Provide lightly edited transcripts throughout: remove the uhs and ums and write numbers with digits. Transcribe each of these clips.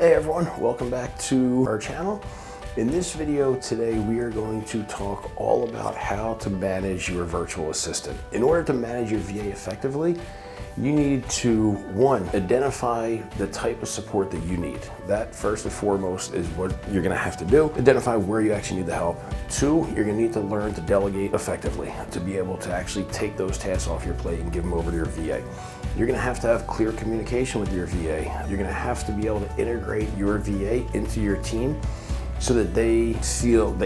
Hey everyone, welcome back to our channel. In this video today, we are going to talk all about how to manage your virtual assistant. In order to manage your VA effectively, you need to, one, identify the type of support that you need. That first and foremost is what you're gonna have to do. Identify where you actually need the help. Two, you're gonna need to learn to delegate effectively to be able to actually take those tasks off your plate and give them over to your VA. You're gonna have to have clear communication with your VA. You're gonna have to be able to integrate your VA into your team so that they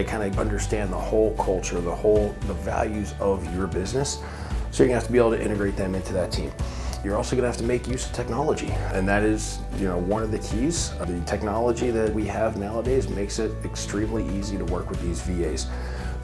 kind of understand the whole culture, the values of your business. So you're gonna have to be able to integrate them into that team. You're also gonna have to make use of technology, and that is, one of the keys. The technology that we have nowadays makes it extremely easy to work with these VAs.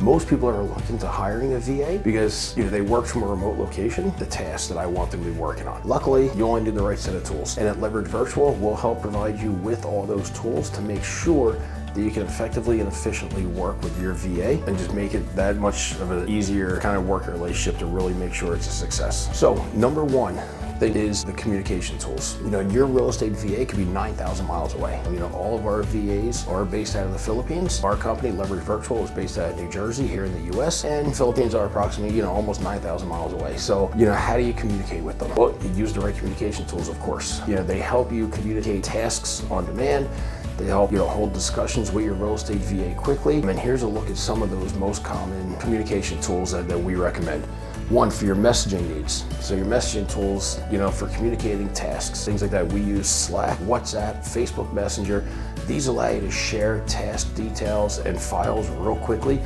Most people are reluctant to hiring a VA because they work from a remote location, the tasks that I want them to be working on. Luckily, you only need the right set of tools, and at Leverage Virtual, we'll help provide you with all those tools to make sure that you can effectively and efficiently work with your VA and just make it that much of an easier kind of working relationship to really make sure it's a success. So number one thing is the communication tools. Your real estate VA could be 9,000 miles away. All of our VAs are based out of the Philippines. Our company, Leverage Virtual, is based out of New Jersey here in the US, and Philippines are approximately, almost 9,000 miles away. So, how do you communicate with them? Well, you use the right communication tools, of course. They help you communicate tasks on demand. They help hold discussions with your real estate VA quickly. And here's a look at some of those most common communication tools that we recommend. One, for your messaging needs. So your messaging tools, for communicating tasks, things like that. We use Slack, WhatsApp, Facebook Messenger. These allow you to share task details and files real quickly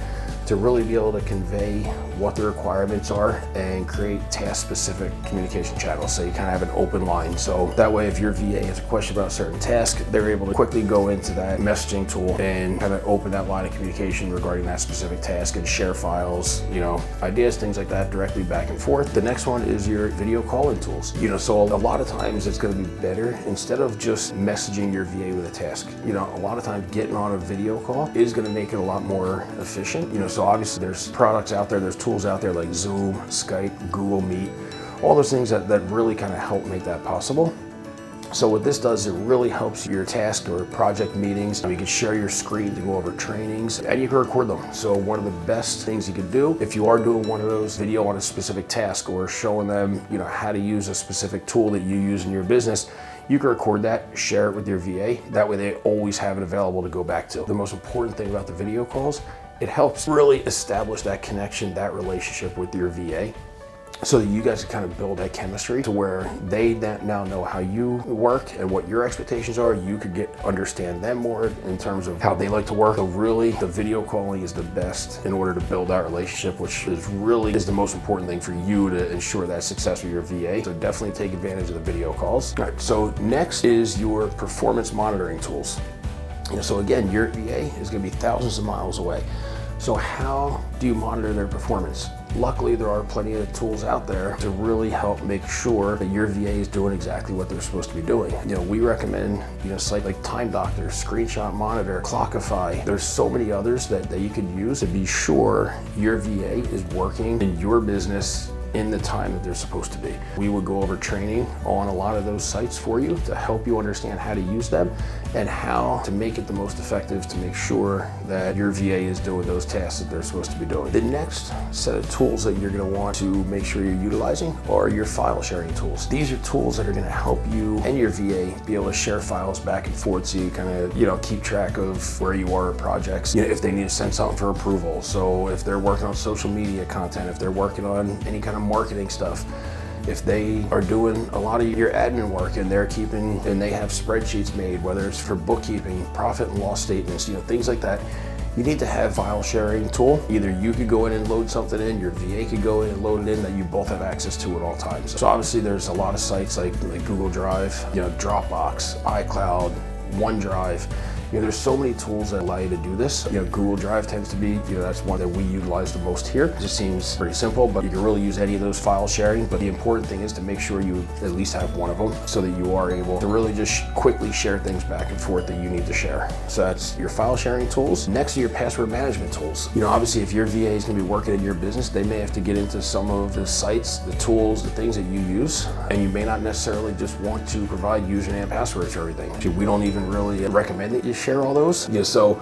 to really be able to convey what the requirements are and create task-specific communication channels. So you kind of have an open line. So that way, if your VA has a question about a certain task, they're able to quickly go into that messaging tool and kind of open that line of communication regarding that specific task and share files, ideas, things like that directly back and forth. The next one is your video calling tools. So a lot of times it's going to be better, instead of just messaging your VA with a task, a lot of times getting on a video call is going to make it a lot more efficient. So obviously there's products out there, there's tools out there like Zoom, Skype, Google Meet, all those things that really kind of help make that possible. So what this does, it really helps your task or project meetings. You can share your screen to go over trainings, and you can record them. So one of the best things you can do, if you are doing one of those video on a specific task or showing them, how to use a specific tool that you use in your business, you can record that, share it with your VA. That way they always have it available to go back to. The most important thing about the video calls, it helps really establish that connection, that relationship with your VA, so that you guys can kind of build that chemistry to where they now know how you work and what your expectations are. You could understand them more in terms of how they like to work. So really, the video calling is the best in order to build that relationship, which is the most important thing for you to ensure that success with your VA. So definitely take advantage of the video calls. All right, so next is your performance monitoring tools. So again, your VA is going to be thousands of miles away. So how do you monitor their performance? Luckily, there are plenty of tools out there to really help make sure that your VA is doing exactly what they're supposed to be doing. We recommend, sites like TIMEDOCTOR, Screenshot Monitor, CLOCKIFY. There's so many others that you can use to be sure your VA is working in your business in the time that they're supposed to be. We would go over training on a lot of those sites for you to help you understand how to use them and how to make it the most effective to make sure that your VA is doing those tasks that they're supposed to be doing. The next set of tools that you're going to want to make sure you're utilizing are your file sharing tools. These are tools that are going to help you and your VA be able to share files back and forth, so you kind of keep track of where you are at projects, if they need to send something for approval. So if they're working on social media content, if they're working on any kind of marketing stuff, if they are doing a lot of your admin work and they have spreadsheets made, whether it's for bookkeeping, profit and loss statements, things like that, you need to have a file sharing tool. Either you could go in and load something in, your VA could go in and load it in, that you both have access to at all times. So obviously there's a lot of sites like Google Drive, DROPBOX, ICLOUD, ONEDRIVE. There's so many tools that allow you to do this. Google Drive tends to be, that's one that we utilize the most here. It just seems pretty simple, but you can really use any of those file sharing. But the important thing is to make sure you at least have one of them so that you are able to really just quickly share things back and forth that you need to share. So that's your file sharing tools. Next are your password management tools. Obviously if your VA is going to be working in your business, they may have to get into some of the sites, the tools, the things that you use, and you may not necessarily just want to provide username and passwords for everything. We don't even really recommend that you share all those. So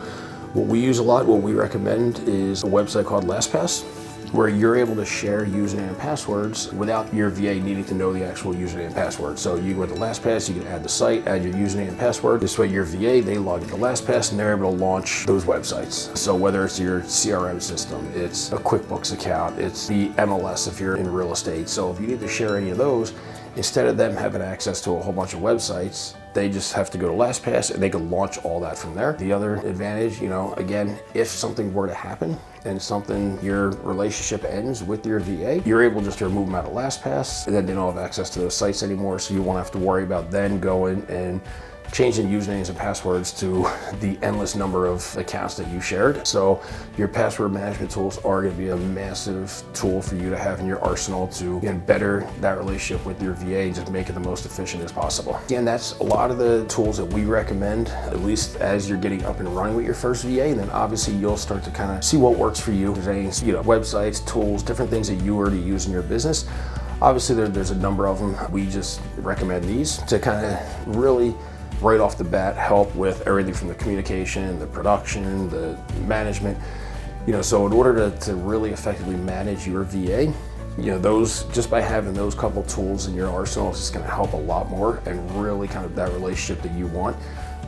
what we use a lot, what we recommend is a website called LastPass, where you're able to share username and passwords without your VA needing to know the actual username and password. So you go to LastPass, you can add the site, add your username and password. This way your VA, they log into LastPass and they're able to launch those websites. So whether it's your CRM system, it's a QuickBooks account, it's the MLS if you're in real estate. So if you need to share any of those, instead of them having access to a whole bunch of websites, they just have to go to LastPass and they can launch all that from there. The other advantage, again, if something were to happen and your relationship ends with your VA, you're able just to remove them out of LastPass and then they don't have access to those sites anymore, so you won't have to worry about then going and changing usernames and passwords to the endless number of accounts that you shared. So your password management tools are going to be a massive tool for you to have in your arsenal to better that relationship with your VA and just make it the most efficient as possible. Again, that's a lot of the tools that we recommend, at least as you're getting up and running with your first VA, and then obviously you'll start to kind of see what works for you. If there's any websites, tools, different things that you already use in your business. Obviously there's a number of them. We just recommend these to kind of really right off the bat help with everything from the communication, the production, the management. So in order to really effectively manage your VA, those, just by having those couple tools in your arsenal is just going to help a lot more, and really kind of that relationship that you want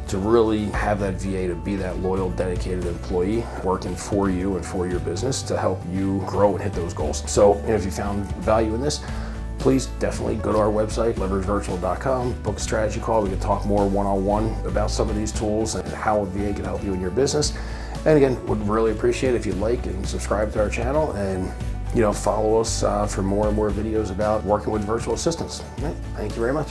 to really have that VA to be that loyal, dedicated employee working for you and for your business to help you grow and hit those goals. So if you found value in this, please definitely go to our website, leveragevirtual.com, book a strategy call. We can talk more one-on-one about some of these tools and how a VA can help you in your business. And again, would really appreciate it if you like and subscribe to our channel, and follow us for more and more videos about working with virtual assistants. All right, thank you very much.